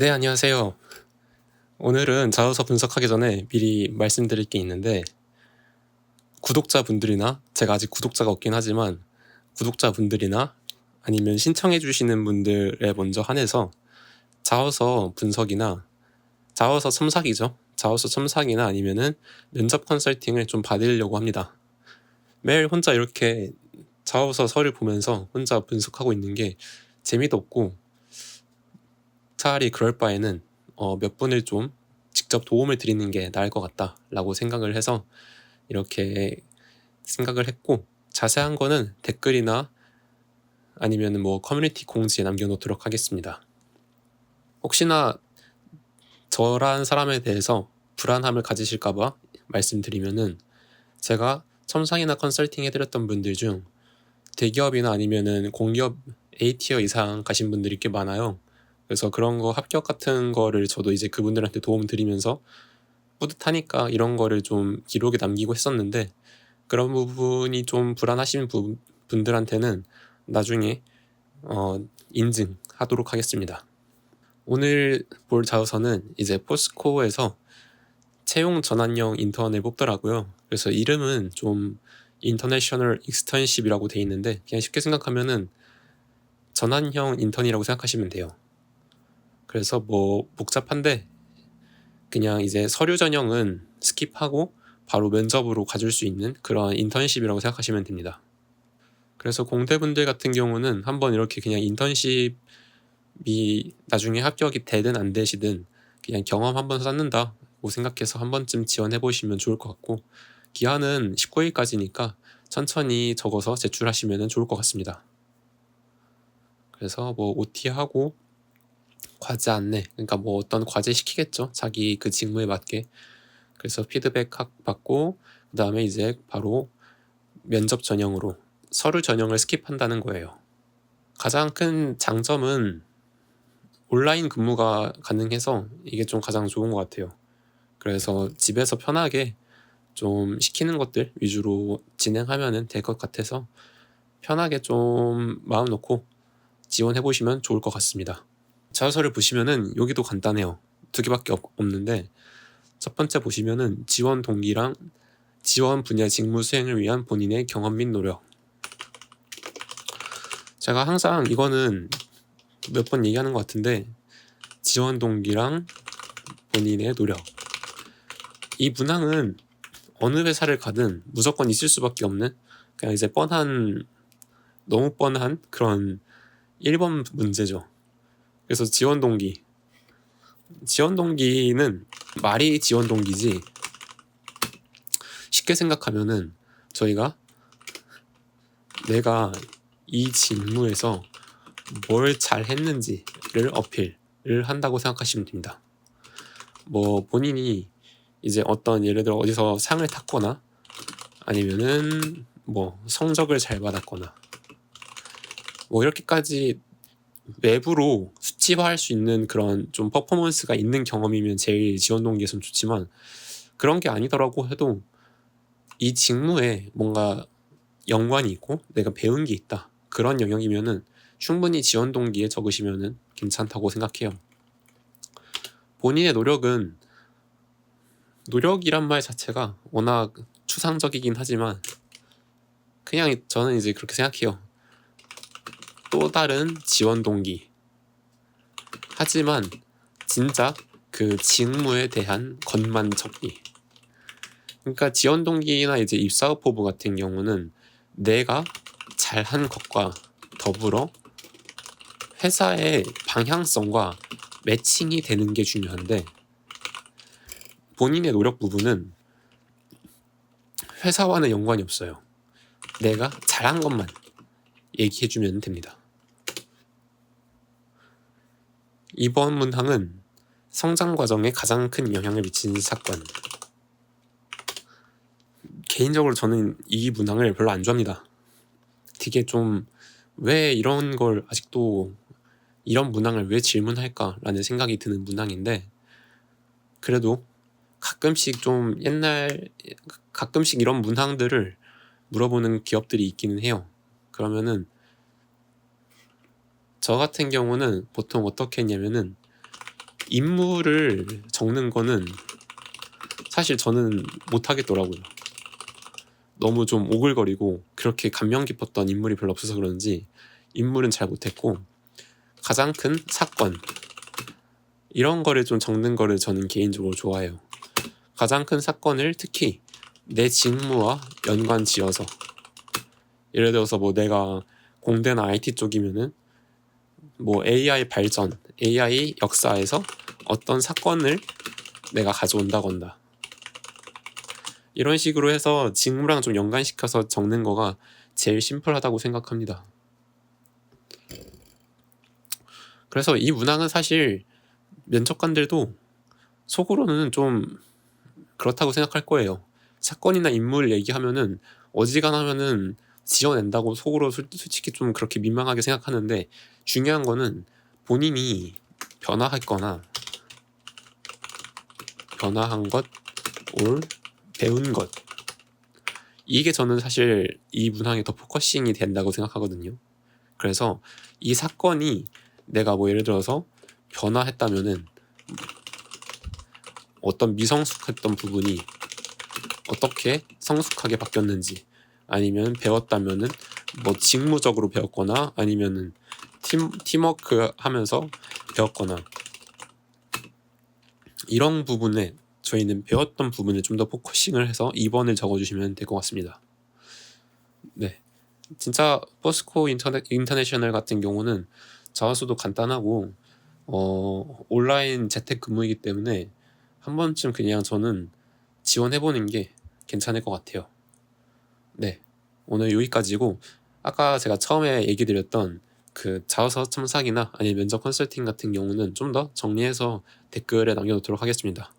네, 안녕하세요. 오늘은 자소서 분석하기 전에 미리 말씀드릴 게 있는데, 구독자분들이나, 제가 아직 구독자가 없긴 하지만, 구독자분들이나 아니면 신청해 주시는 분들에 먼저 한해서 자소서 분석이나, 자소서 첨삭이죠. 자소서 첨삭이나 아니면은 면접 컨설팅을 좀 받으려고 합니다. 매일 혼자 이렇게 자소서 서를 보면서 혼자 분석하고 있는 게 재미도 없고, 차라리 그럴 바에는 몇 분을 좀 직접 도움을 드리는 게 나을 것 같다라고 생각을 해서 이렇게 생각을 했고, 자세한 거는 댓글이나 아니면 뭐 커뮤니티 공지에 남겨놓도록 하겠습니다. 혹시나 저라는 사람에 대해서 불안함을 가지실까봐 말씀드리면은, 제가 첨상이나 컨설팅 해드렸던 분들 중 대기업이나 아니면은 공기업 A티어 이상 가신 분들이 꽤 많아요. 그래서 그런 거 합격 같은 거를 저도 이제 그분들한테 도움 드리면서 뿌듯하니까 이런 거를 좀 기록에 남기고 했었는데, 그런 부분이 좀 불안하신 분들한테는 나중에 인증하도록 하겠습니다. 오늘 볼 자소서는 이제 포스코에서 채용 전환형 인턴을 뽑더라고요. 그래서 이름은 좀 인터내셔널 익스턴십이라고 돼 있는데, 그냥 쉽게 생각하면은 전환형 인턴이라고 생각하시면 돼요. 그래서 뭐 복잡한데 그냥 이제 서류 전형은 스킵하고 바로 면접으로 가줄 수 있는 그런 인턴십이라고 생각하시면 됩니다. 그래서 공대분들 같은 경우는 한번 이렇게 그냥 인턴십이 나중에 합격이 되든 안 되시든 그냥 경험 한번 쌓는다고 생각해서 한 번쯤 지원해 보시면 좋을 것 같고, 기한은 19일까지니까 천천히 적어서 제출하시면 좋을 것 같습니다. 그래서 뭐 OT하고 과제 안내, 그러니까 뭐 어떤 과제 시키겠죠, 자기 그 직무에 맞게. 그래서 피드백 받고 그 다음에 이제 바로 면접 전형으로 서류 전형을 스킵한다는 거예요. 가장 큰 장점은 온라인 근무가 가능해서 이게 좀 가장 좋은 것 같아요. 그래서 집에서 편하게 좀 시키는 것들 위주로 진행하면 될 것 같아서 편하게 좀 마음 놓고 지원해 보시면 좋을 것 같습니다. 자소서를 보시면은 여기도 간단해요. 2개밖에 없는데, 첫 번째 보시면은 지원 동기랑 지원 분야 직무 수행을 위한 본인의 경험 및 노력. 제가 항상 이거는 몇 번 얘기하는 것 같은데, 지원 동기랑 본인의 노력, 이 문항은 어느 회사를 가든 무조건 있을 수밖에 없는, 그냥 이제 너무 뻔한 그런 1번 문제죠. 그래서 지원 동기는 말이 지원 동기지, 쉽게 생각하면은 저희가 내가 이 직무에서 뭘 잘 했는지를 어필을 한다고 생각하시면 됩니다. 뭐 본인이 이제 어떤, 예를 들어 어디서 상을 탔거나 아니면은 뭐 성적을 잘 받았거나 뭐 이렇게까지 외부로 수치화할 수 있는 그런 좀 퍼포먼스가 있는 경험이면 제일 지원 동기에선 좋지만, 그런 게 아니더라고 해도 이 직무에 뭔가 연관이 있고 내가 배운 게 있다, 그런 영역이면은 충분히 지원 동기에 적으시면은 괜찮다고 생각해요. 본인의 노력이란 말 자체가 워낙 추상적이긴 하지만 그냥 저는 이제 그렇게 생각해요. 또 다른 지원 동기. 하지만 진짜 그 직무에 대한 것만 적기. 그러니까 지원 동기나 이제 입사 후보부 같은 경우는 내가 잘한 것과 더불어 회사의 방향성과 매칭이 되는 게 중요한데, 본인의 노력 부분은 회사와는 연관이 없어요. 내가 잘한 것만 얘기해주면 됩니다. 이번 문항은 성장 과정에 가장 큰 영향을 미친 사건. 개인적으로 저는 이 문항을 별로 안 좋아합니다. 되게 좀 왜 이런 걸 아직도 이런 문항을 왜 질문할까라는 생각이 드는 문항인데, 그래도 가끔씩 이런 문항들을 물어보는 기업들이 있기는 해요. 그러면은 저 같은 경우는 보통 어떻게 했냐면은 인물을 적는 거는 사실 저는 못하겠더라고요. 너무 좀 오글거리고 그렇게 감명 깊었던 인물이 별로 없어서 그런지 인물은 잘 못했고, 가장 큰 사건 이런 거를 좀 적는 거를 저는 개인적으로 좋아해요. 가장 큰 사건을 특히 내 직무와 연관 지어서, 예를 들어서 뭐 내가 공대나 IT 쪽이면은 뭐 AI 발전, AI 역사에서 어떤 사건을 내가 가져온다건다, 이런 식으로 해서 직무랑 좀 연관시켜서 적는 거가 제일 심플하다고 생각합니다. 그래서 이 문항은 사실 면접관들도 속으로는 좀 그렇다고 생각할 거예요. 사건이나 인물 얘기하면은 어지간하면은 지어낸다고 속으로 솔직히 좀 그렇게 민망하게 생각하는데, 중요한 거는 본인이 변화했거나 변화한 것, or 배운 것, 이게 저는 사실 이 문항에 더 포커싱이 된다고 생각하거든요. 그래서 이 사건이 내가 뭐 예를 들어서 변화했다면은 어떤 미성숙했던 부분이 어떻게 성숙하게 바뀌었는지, 아니면 배웠다면은 뭐 직무적으로 배웠거나 아니면은 팀워크 하면서 배웠거나, 이런 부분에 저희는 배웠던 부분을 좀 더 포커싱을 해서 2번을 적어주시면 될 것 같습니다. 네, 진짜 포스코 인터내셔널 같은 경우는 자소도 간단하고 온라인 재택근무이기 때문에 한 번쯤 그냥 저는 지원해보는 게 괜찮을 것 같아요. 네, 오늘 여기까지고, 아까 제가 처음에 얘기 드렸던 그 자소서 첨삭이나 아니면 면접 컨설팅 같은 경우는 좀 더 정리해서 댓글에 남겨놓도록 하겠습니다.